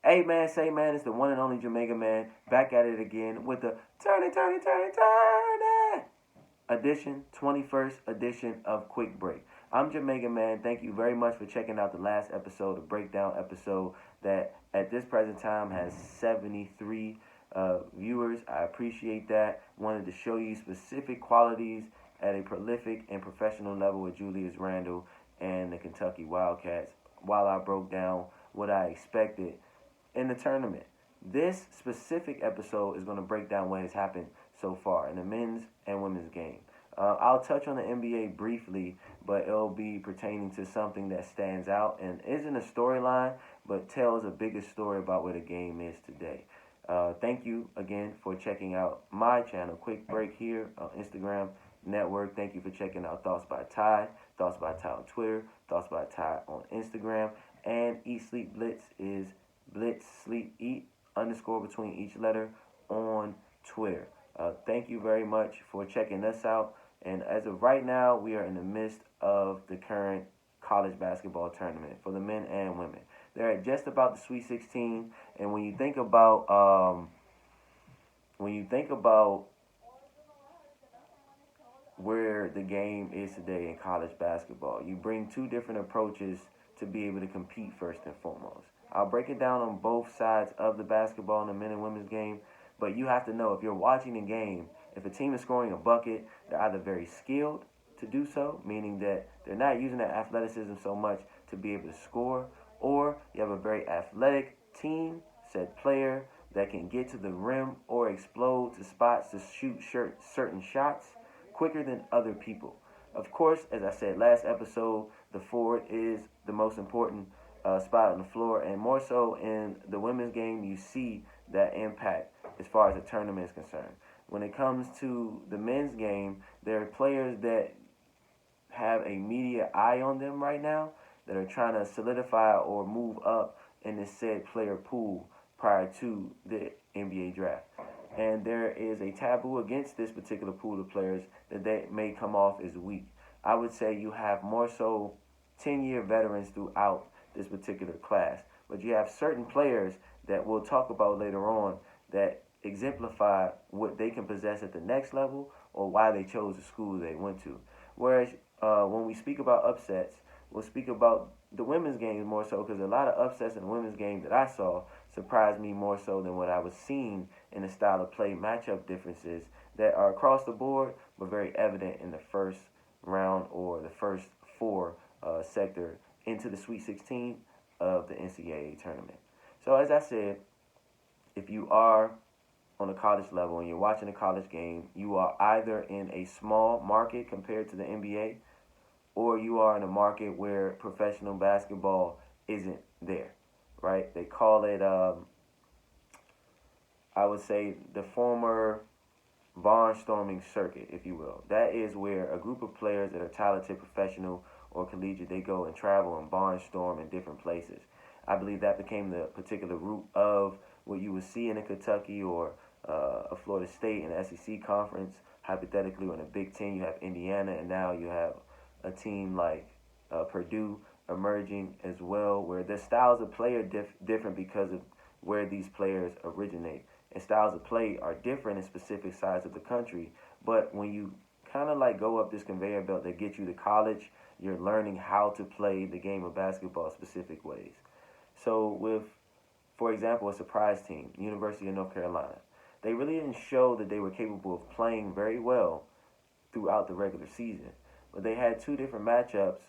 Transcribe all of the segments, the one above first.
Hey man, say man, it's the one and only Jamaica man, back at it again with the Tourney edition, 21st edition of Quick Break. I'm Jamaica man. Thank you very much for checking out the last episode, the breakdown episode that at this present time has 73 viewers. I appreciate that. Wanted to show you specific qualities at a prolific and professional level with Julius Randle and the Kentucky Wildcats while I broke down what I expected in the tournament. This specific episode is going to break down what has happened so far in the men's and women's game. I'll touch on the NBA briefly, but it'll be pertaining to something that stands out and isn't a storyline, but tells a bigger story about where the game is today. Thank you again for checking out my channel, Quick Break here on Instagram Network. Thank you for checking out Thoughts by Ty on Twitter, Thoughts by Ty on Instagram, and Eat Sleep Blitz is Blitz Sleep Eat _ between each letter on Twitter. Thank you very much for checking us out. And as of right now, we are in the midst of the current college basketball tournament for the men and women. They're at just about the Sweet 16, and when you think about where the game is today in college basketball, you bring two different approaches to be able to compete first and foremost. I'll break it down on both sides of the basketball in the men and women's game, but you have to know if you're watching the game, if a team is scoring a bucket, they're either very skilled to do so, meaning that they're not using their athleticism so much to be able to score, or you have a very athletic team, said player, that can get to the rim or explode to spots to shoot certain shots quicker than other people. Of course, as I said last episode, the forward is the most important spot on the floor, and more so in the women's game, you see that impact as far as the tournament is concerned. When it comes to the men's game, there are players that have a media eye on them right now that are trying to solidify or move up in the said player pool prior to the NBA draft. And there is a taboo against this particular pool of players that they may come off as weak. I would say you have more so 10-year veterans throughout this particular class. But you have certain players that we'll talk about later on that exemplify what they can possess at the next level or why they chose the school they went to. Whereas when we speak about upsets, we'll speak about the women's game more so, because a lot of upsets in the women's game that I saw surprised me more so than what I was seeing in the style of play matchup differences that are across the board but very evident in the first round or the first four sector into the Sweet 16 of the NCAA tournament. So as I said, if you are on a college level and you're watching a college game, you are either in a small market compared to the NBA, or you are in a market where professional basketball isn't there, right? They call it, I would say, the former barnstorming circuit, if you will. That is where a group of players that are talented, professional, or collegiate, they go and travel and barnstorm in different places. I believe that became the particular root of what you would see in a Kentucky or a Florida State in the SEC conference. Hypothetically, in a Big Ten, you have Indiana, and now you have a team like Purdue emerging as well, where the styles of play are different because of where these players originate. And styles of play are different in specific sides of the country, but when you kind of like go up this conveyor belt that gets you to college, you're learning how to play the game of basketball specific ways. So with, for example, a surprise team, University of North Carolina, they really didn't show that they were capable of playing very well throughout the regular season. But they had two different matchups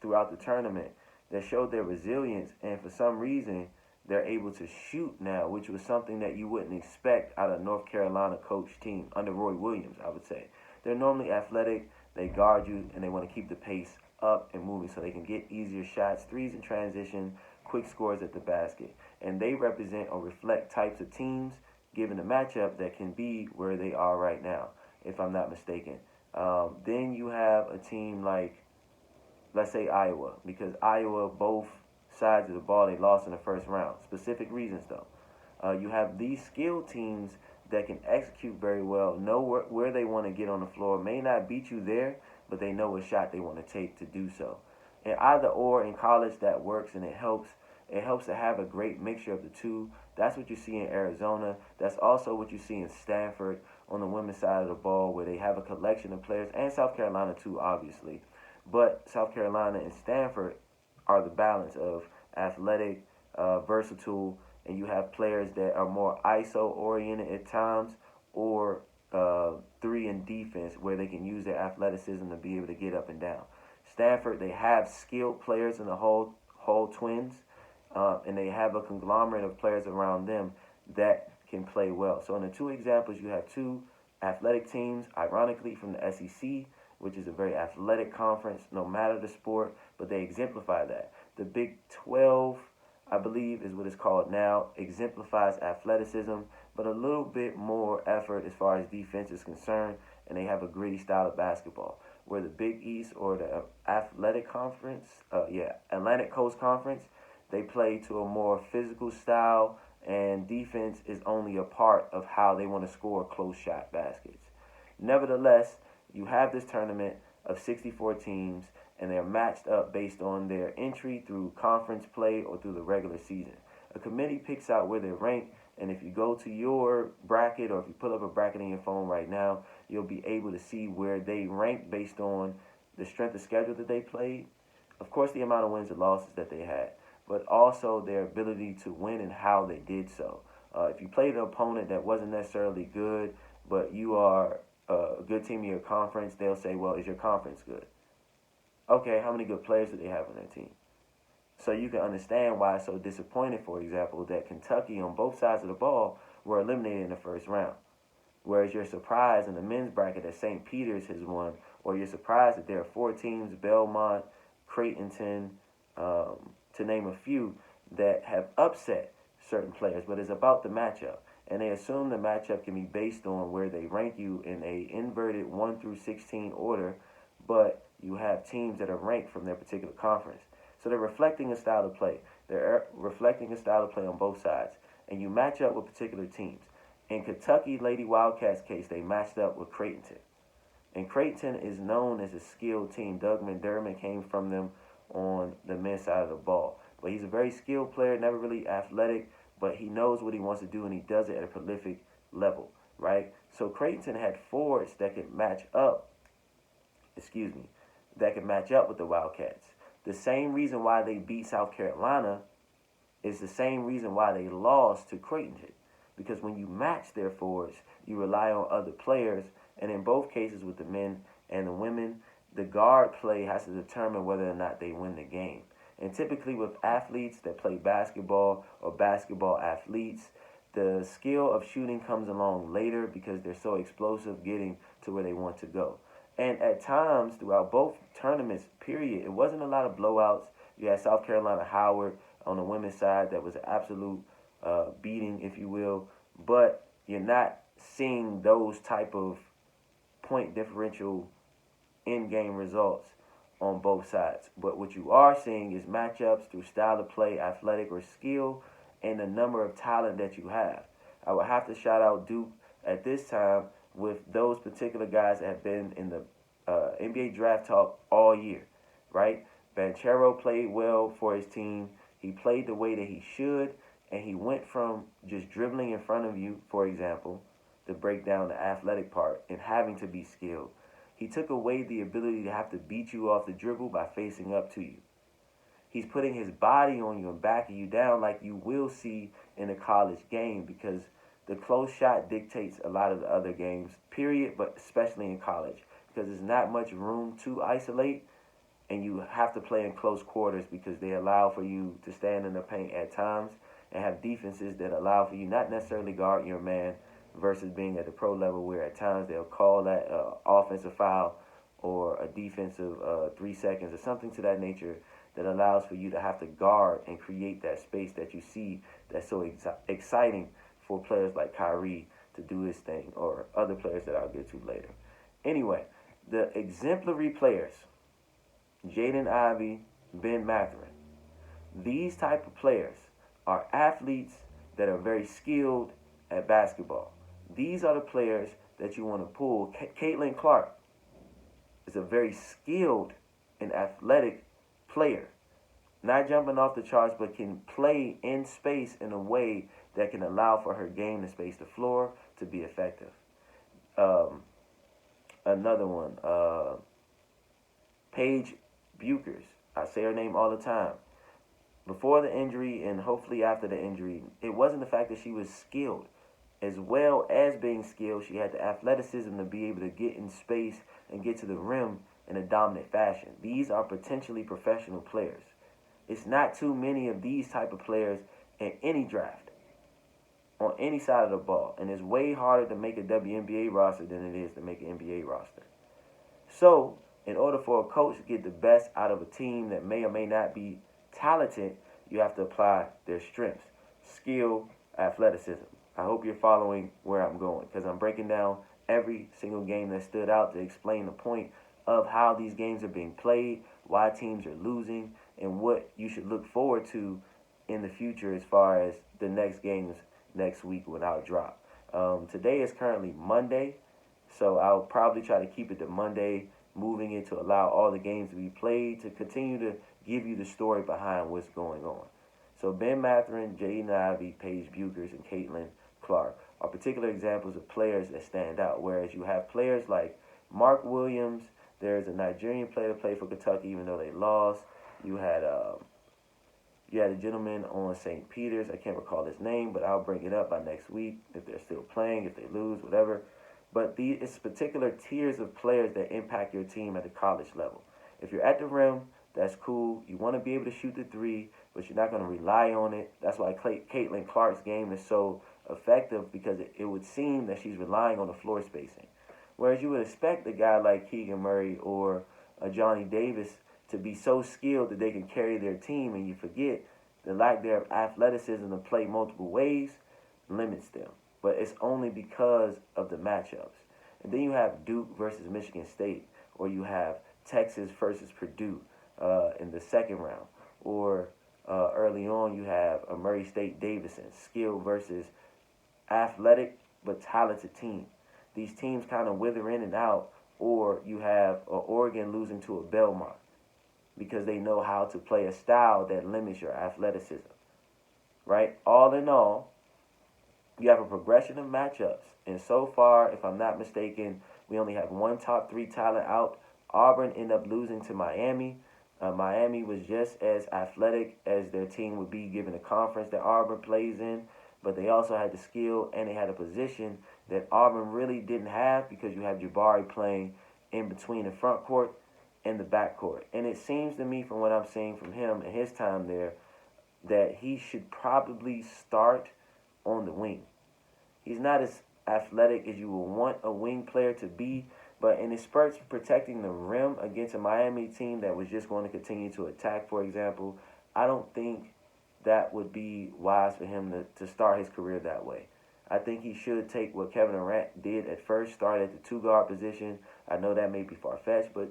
throughout the tournament that showed their resilience, and for some reason, they're able to shoot now, which was something that you wouldn't expect out of North Carolina coach team under Roy Williams, I would say. They're normally athletic, they guard you, and they want to keep the pace up and moving so they can get easier shots, threes in transition, quick scores at the basket. And they represent or reflect types of teams, given the matchup, that can be where they are right now, if I'm not mistaken. Then you have a team like, let's say, Iowa, because Iowa, both sides of the ball, they lost in the first round. Specific reasons, though. You have these skilled teams that can execute very well, know where they want to get on the floor, may not beat you there, but they know what shot they want to take to do so. And either or in college, that works and it helps It helps to have a great mixture of the two. That's what you see in Arizona. That's also what you see in Stanford on the women's side of the ball, where they have a collection of players, and South Carolina too, obviously. But South Carolina and Stanford are the balance of athletic, versatile, and you have players that are more ISO oriented at times, or three in defense, where they can use their athleticism to be able to get up and down. Stanford, they have skilled players in the whole twins, and they have a conglomerate of players around them that can play well. So in the two examples, you have two athletic teams, ironically from the SEC, which is a very athletic conference, no matter the sport, but they exemplify that. The Big 12, I believe, is what it's called now, exemplifies athleticism, but a little bit more effort as far as defense is concerned, and they have a gritty style of basketball. Where the Big East, or the Atlantic Coast Conference, they play to a more physical style, and defense is only a part of how they want to score close shot baskets. Nevertheless, you have this tournament of 64 teams, and they're matched up based on their entry through conference play or through the regular season. A committee picks out where they're ranked, and if you go to your bracket, or if you pull up a bracket in your phone right now, you'll be able to see where they rank based on the strength of schedule that they played, of course the amount of wins and losses that they had, but also their ability to win and how they did so. If you played an opponent that wasn't necessarily good, but you are a good team in your conference, they'll say, well, is your conference good? Okay, how many good players do they have on their team? So you can understand why it's so disappointing, for example, that Kentucky on both sides of the ball were eliminated in the first round. Whereas you're surprised in the men's bracket that St. Peter's has won, or you're surprised that there are 4 teams, Belmont, Creighton, to name a few, that have upset certain players. But it's about the matchup. And they assume the matchup can be based on where they rank you in a inverted 1 through 16 order, but you have teams that are ranked from their particular conference. So they're reflecting a style of play. They're reflecting a style of play on both sides. And you match up with particular teams. In Kentucky Lady Wildcats case, they matched up with Creighton. And Creighton is known as a skilled team. Doug McDermott came from them on the men's side of the ball. But he's a very skilled player, never really athletic, but he knows what he wants to do, and he does it at a prolific level, right? So Creighton had forwards that could match up, with the Wildcats. The same reason why they beat South Carolina is the same reason why they lost to Creighton. Because when you match their forwards, you rely on other players, and in both cases with the men and the women, the guard play has to determine whether or not they win the game. And typically with athletes that play basketball, or basketball athletes, the skill of shooting comes along later because they're so explosive getting to where they want to go. And at times, throughout both tournaments, period, it wasn't a lot of blowouts. You had South Carolina Howard on the women's side that was an absolute beating, if you will. But you're not seeing those type of point differential in-game results on both sides. But what you are seeing is matchups through style of play, athletic or skill, and the number of talent that you have. I would have to shout out Duke at this time with those particular guys that have been in the NBA draft talk all year, right? Banchero played well for his team. He played the way that he should, and he went from just dribbling in front of you, for example, to break down the athletic part and having to be skilled. He took away the ability to have to beat you off the dribble by facing up to you. He's putting his body on you and backing you down like you will see in a college game, because the close shot dictates a lot of the other games, period, but especially in college, because there's not much room to isolate, and you have to play in close quarters because they allow for you to stand in the paint at times and have defenses that allow for you not necessarily guard your man, versus being at the pro level where at times they'll call that offensive foul or a defensive 3 seconds or something to that nature that allows for you to have to guard and create that space that you see that's so exciting for players like Kyrie to do his thing, or other players that I'll get to later. Anyway, the exemplary players, Jaden Ivey, Ben Mathurin, these type of players are athletes that are very skilled at basketball. These are the players that you want to pull. Caitlin Clark is a very skilled and athletic player. not jumping off the charts, but can play in space in a way that can allow for her game to space the floor to be effective. Um, Another one, Paige Buchers. I say her name all the time. Before the injury and hopefully after the injury, it wasn't the fact that she was skilled. As well as being skilled, she had the athleticism to be able to get in space and get to the rim in a dominant fashion. These are potentially professional players. It's not too many of these type of players in any draft on any side of the ball, and it's way harder to make a WNBA roster than it is to make an NBA roster. So, in order for a coach to get the best out of a team that may or may not be talented, you have to apply their strengths, skill, athleticism. I hope you're following where I'm going, because I'm breaking down every single game that stood out to explain the point of how these games are being played, why teams are losing, and what you should look forward to in the future as far as the next games next week when I'll drop. Today is currently Monday, so I'll probably try to keep it to Monday, moving it to allow all the games to be played to continue to give you the story behind what's going on. So Ben Mathurin, Jaden Ivey, Paige Buchers, and Caitlin Clark are particular examples of players that stand out, whereas you have players like Mark Williams. There's a Nigerian player that played for Kentucky even though they lost. You had a gentleman on St. Peter's. I can't recall his name, but I'll bring it up by next week if they're still playing, if they lose, whatever. But it's particular tiers of players that impact your team at the college level. If you're at the rim, that's cool. You want to be able to shoot the three, but you're not going to rely on it. That's why Caitlin Clark's game is so effective, because it would seem that she's relying on the floor spacing. Whereas you would expect a guy like Keegan Murray or a Johnny Davis to be so skilled that they can carry their team, and you forget the lack thereof athleticism to play multiple ways limits them. But it's only because of the matchups. And then you have Duke versus Michigan State, or you have Texas versus Purdue in the second round, or early on you have a Murray State Davidson, skill versus athletic but talented team. These teams kind of wither in and out, or you have Oregon losing to a Belmont because they know how to play a style that limits your athleticism, right? All in all, you have a progression of matchups. And so far, if I'm not mistaken, we only have one top 3 talent out. Auburn ended up losing to Miami. Miami was just as athletic as their team would be given the conference that Auburn plays in, but they also had the skill and they had a position that Auburn really didn't have, because you have Jabari playing in between the front court and the back court. And it seems to me, from what I'm seeing from him and his time there, that he should probably start on the wing. He's not as athletic as you would want a wing player to be, but in his spurts protecting the rim against a Miami team that was just going to continue to attack, for example, I don't think that would be wise for him to start his career that way. I think he should take what Kevin Durant did at first, start at the 2-guard position. I know that may be far-fetched, but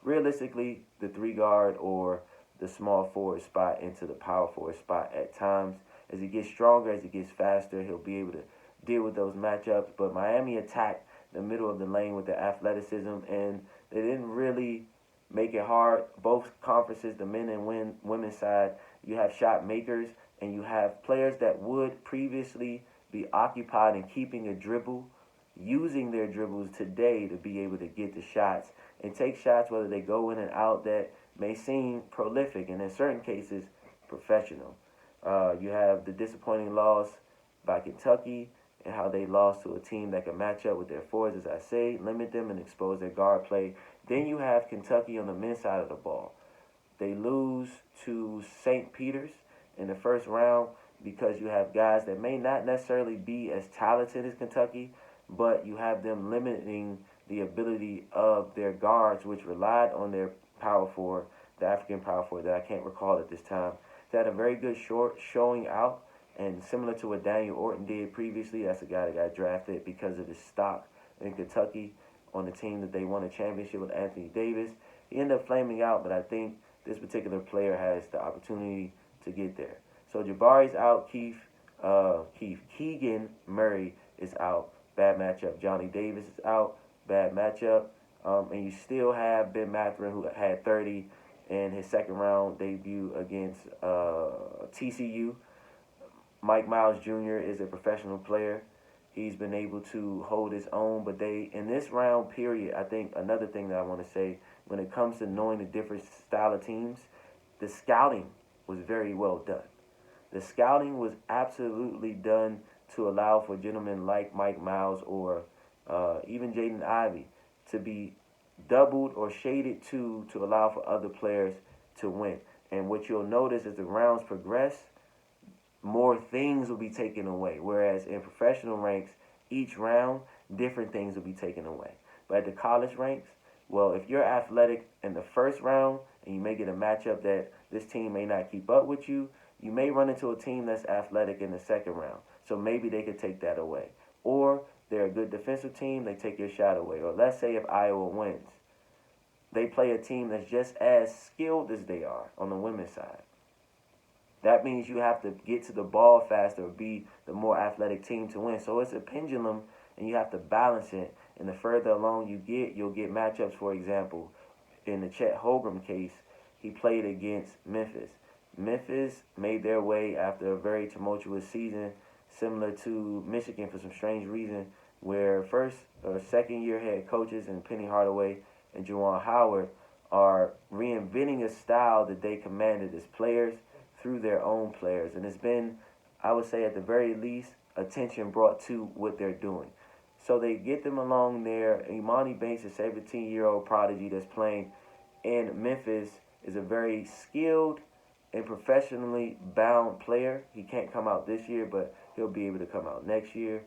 realistically, the 3-guard or the small forward spot into the power forward spot at times. As he gets stronger, as he gets faster, he'll be able to deal with those matchups. But Miami attacked the middle of the lane with their athleticism, and they didn't really make it hard. Both conferences, the men and women's side, you have shot makers, and you have players that would previously be occupied in keeping a dribble, using their dribbles today to be able to get the shots and take shots, whether they go in and out, that may seem prolific and in certain cases professional. You have the disappointing loss by Kentucky and how they lost to a team that can match up with their forwards, as I say, limit them and expose their guard play. Then you have Kentucky on the men's side of the ball. They lose to St. Peter's in the first round because you have guys that may not necessarily be as talented as Kentucky, but you have them limiting the ability of their guards, which relied on their power forward, the African power forward that I can't recall at this time. They had a very good showing out, and similar to what Daniel Orton did previously, that's a guy that got drafted because of his stock in Kentucky on the team that they won a championship with, Anthony Davis. He ended up flaming out, but I think this particular player has the opportunity to get there. So Jabari's out. Keegan Murray is out. Bad matchup. Johnny Davis is out. Bad matchup. And you still have Ben Mathurin, who had 30 in his second round debut against TCU. Mike Miles Jr. is a professional player. He's been able to hold his own, but in this round period, I think another thing that I want to say when it comes to knowing the different style of teams, the scouting was very well done. The scouting was absolutely done to allow for gentlemen like Mike Miles or even Jaden Ivey to be doubled or shaded to allow for other players to win. And what you'll notice as the rounds progress, more things will be taken away. Whereas in professional ranks, each round, different things will be taken away. But at the college ranks, well, if you're athletic in the first round and you may get a matchup that this team may not keep up with you, you may run into a team that's athletic in the second round. So maybe they could take that away. Or they're a good defensive team, they take your shot away. Or let's say if Iowa wins, they play a team that's just as skilled as they are on the women's side. That means you have to get to the ball faster or be the more athletic team to win. So it's a pendulum, and you have to balance it. And the further along you get, you'll get matchups. For example, in the Chet Holmgren case, he played against Memphis. Memphis made their way after a very tumultuous season, similar to Michigan for some strange reason, where first or second year head coaches in Penny Hardaway and Juwan Howard are reinventing a style that they commanded as players through their own players. And it's been, I would say at the very least, attention brought to what they're doing. So they get them along there. Imani Banks, a 17-year-old prodigy that's playing in Memphis, is a very skilled and professionally bound player. He can't come out this year, but he'll be able to come out next year.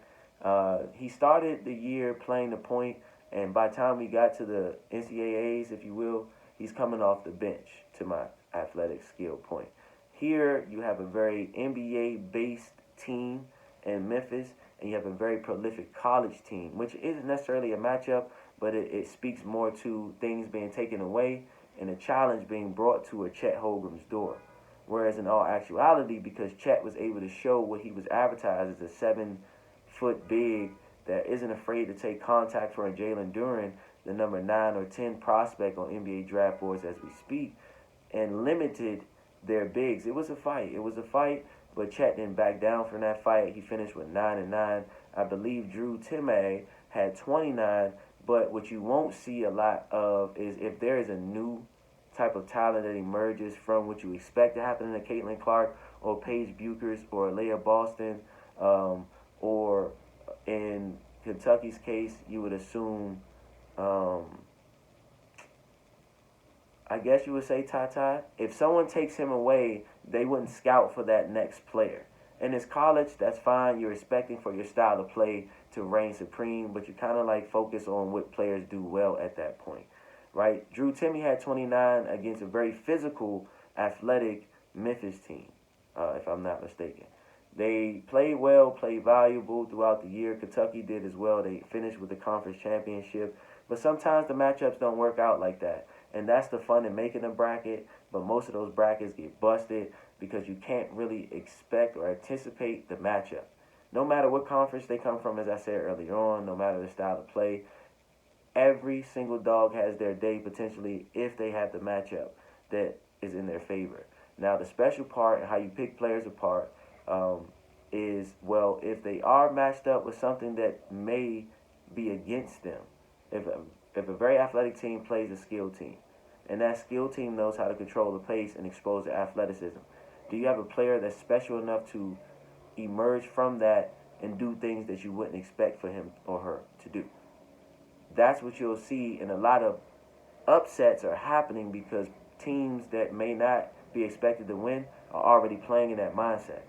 He started the year playing the point, and by the time we got to the NCAAs, if you will, he's coming off the bench to my athletic skill point. Here, you have a very NBA-based team in Memphis, and you have a very prolific college team, which isn't necessarily a matchup, but it speaks more to things being taken away and a challenge being brought to a Chet Holmgren's door. Whereas in all actuality, because Chet was able to show what he was advertised as a 7-foot big that isn't afraid to take contact for a Jalen Duren, the number 9 or 10 prospect on NBA draft boards as we speak, and limited their bigs. It was a fight, but Chet didn't back down from that fight. He finished with 9-9. I believe Drew Timme had 29, but what you won't see a lot of is if there is a new type of talent that emerges from what you expect to happen in a Caitlin Clark or Paige Buchers or Leah Boston, or in Kentucky's case, you would assume, I guess you would say Tata. If someone takes him away, they wouldn't scout for that next player. And it's college, that's fine. You're expecting for your style of play to reign supreme, but you kind of like focus on what players do well at that point, right? Drew Timme had 29 against a very physical, athletic Memphis team, if I'm not mistaken. They played well, played valuable throughout the year. Kentucky did as well. They finished with the conference championship. But sometimes the matchups don't work out like that. And that's the fun in making a bracket. But most of those brackets get busted because you can't really expect or anticipate the matchup. No matter what conference they come from, as I said earlier on, no matter the style of play, every single dog has their day potentially if they have the matchup that is in their favor. Now, the special part and how you pick players apart is, well, if they are matched up with something that may be against them. If a very athletic team plays a skilled team, and that skilled team knows how to control the pace and expose the athleticism, do you have a player that's special enough to emerge from that and do things that you wouldn't expect for him or her to do? That's what you'll see, and a lot of upsets are happening because teams that may not be expected to win are already playing in that mindset.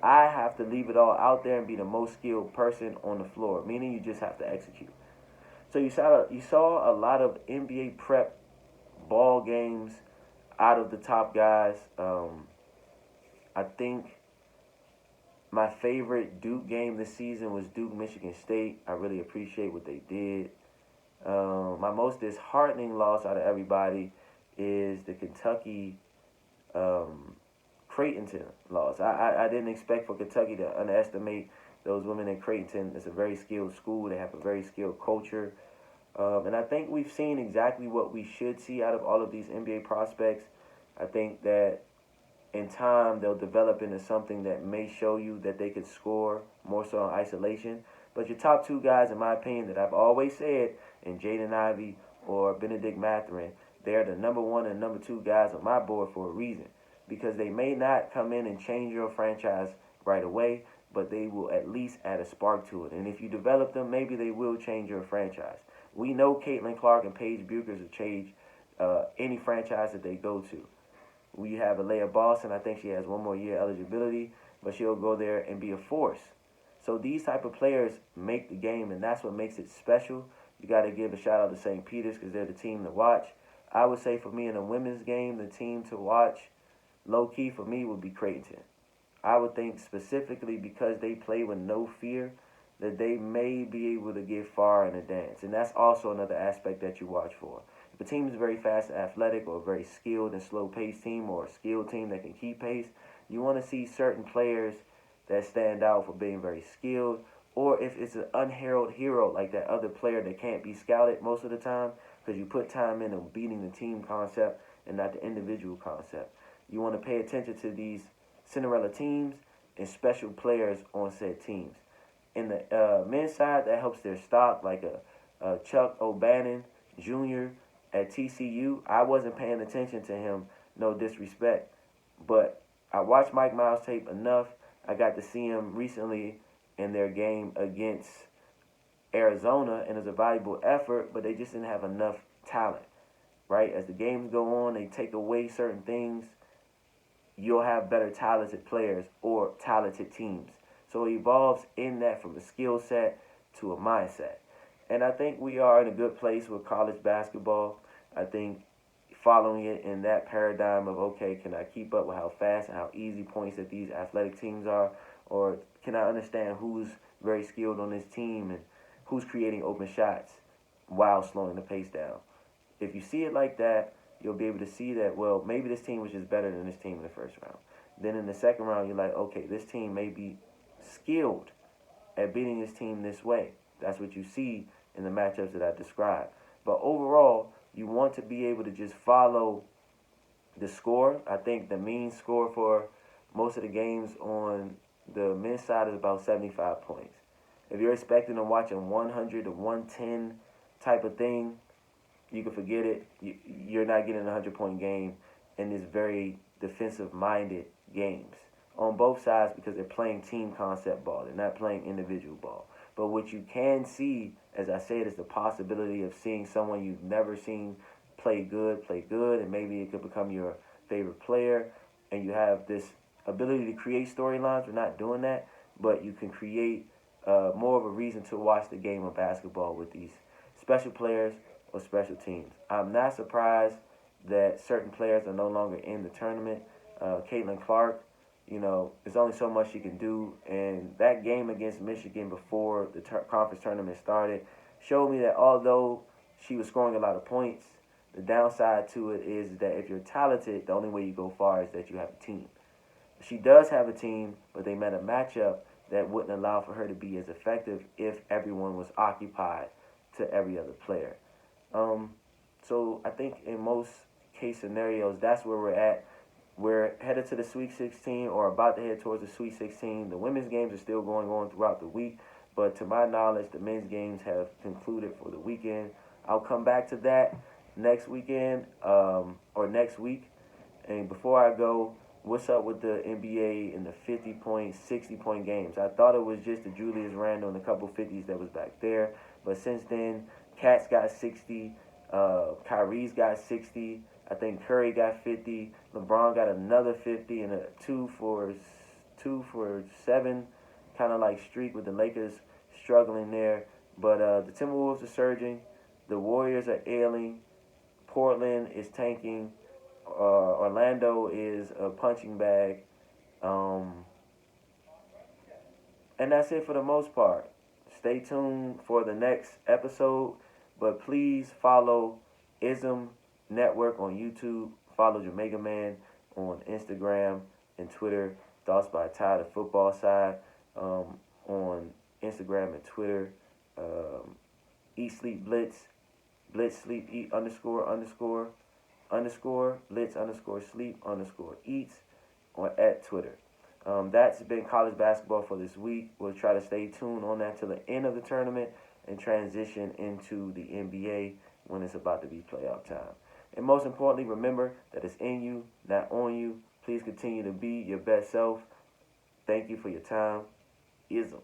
I have to leave it all out there and be the most skilled person on the floor, meaning you just have to execute. So you saw a lot of NBA prep ball games out of the top guys. I think my favorite Duke game this season was Duke-Michigan State. I really appreciate what they did. My most disheartening loss out of everybody is the Kentucky Creighton loss. I didn't expect for Kentucky to underestimate those women in Creighton. It's a very skilled school. They have a very skilled culture. And I think we've seen exactly what we should see out of all of these NBA prospects. I think that in time they'll develop into something that may show you that they could score more so in isolation. But your top two guys, in my opinion, that I've always said, in Jaden Ivey or Benedict Mathurin, they're the number one and number two guys on my board for a reason. Because they may not come in and change your franchise right away, but they will at least add a spark to it. And if you develop them, maybe they will change your franchise. We know Caitlin Clark and Paige Buchers will change any franchise that they go to. We have Alea Boston. I think she has one more year eligibility, but she'll go there and be a force. So these type of players make the game, and that's what makes it special. You got to give a shout out to St. Peter's because they're the team to watch. I would say for me in the women's game, the team to watch, low-key for me, would be Creighton. I would think specifically because they play with no fear that they may be able to get far in the dance. And that's also another aspect that you watch for. If a team is very fast and athletic or a very skilled and slow-paced team or a skilled team that can keep pace, you want to see certain players that stand out for being very skilled, or if it's an unheralded hero like that other player that can't be scouted most of the time because you put time into beating the team concept and not the individual concept. You want to pay attention to these Cinderella teams and special players on said teams. In the men's side, that helps their stock, like a Chuck O'Bannon Jr. at TCU. I wasn't paying attention to him, no disrespect, but I watched Mike Miles' tape enough. I got to see him recently in their game against Arizona, and it was a valuable effort, but they just didn't have enough talent, right? As the games go on, they take away certain things. You'll have better talented players or talented teams. So it evolves in that from a skill set to a mindset. And I think we are in a good place with college basketball. I think following it in that paradigm of, okay, can I keep up with how fast and how easy points that these athletic teams are? Or can I understand who's very skilled on this team and who's creating open shots while slowing the pace down? If you see it like that, you'll be able to see that, well, maybe this team was just better than this team in the first round. Then in the second round, you're like, okay, this team may be skilled at beating this team this way. That's what you see in the matchups that I described. But overall, you want to be able to just follow the score. I think the mean score for most of the games on the men's side is about 75 points. If you're expecting to watch a 100 to 110 type of thing, you can forget it. You're not getting a 100-point game in this very defensive-minded games on both sides because they're playing team concept ball. They're not playing individual ball. But what you can see, as I said, is the possibility of seeing someone you've never seen play good, and maybe it could become your favorite player, and you have this ability to create storylines. We're not doing that, but you can create more of a reason to watch the game of basketball with these special players or special teams. I'm not surprised that certain players are no longer in the tournament. Caitlin Clark, there's only so much she can do. And that game against Michigan before the conference tournament started showed me that although she was scoring a lot of points, the downside to it is that if you're talented, the only way you go far is that you have a team. She does have a team, but they met a matchup that wouldn't allow for her to be as effective if everyone was occupied to every other player. So I think in most case scenarios, that's where we're at. We're headed to the Sweet 16 or about to head towards the Sweet 16. The women's games are still going on throughout the week, but to my knowledge, the men's games have concluded for the weekend. I'll come back to that next weekend or next week. And before I go, what's up with the NBA and the 50-point, 60-point games? I thought it was just the Julius Randle and a couple 50s that was back there, but since then, Cat's got 60, Kyrie's got 60, I think Curry got 50, LeBron got another 50, and a 2 for 7 kind of like streak with the Lakers struggling there. But the Timberwolves are surging, the Warriors are ailing, Portland is tanking, Orlando is a punching bag, and that's it for the most part. Stay tuned for the next episode, but please follow ISM Network on YouTube. Follow Jamaica Man on Instagram and Twitter. Thoughts by Ty, the football side, on Instagram and Twitter. Eat Sleep Blitz, Blitz Sleep Eat __. _Litz_Sleep_Eats on at Twitter. That's been college basketball for this week. We'll try to stay tuned on that till the end of the tournament and transition into the NBA when it's about to be playoff time. And most importantly, remember that it's in you, not on you. Please continue to be your best self. Thank you for your time. Ism.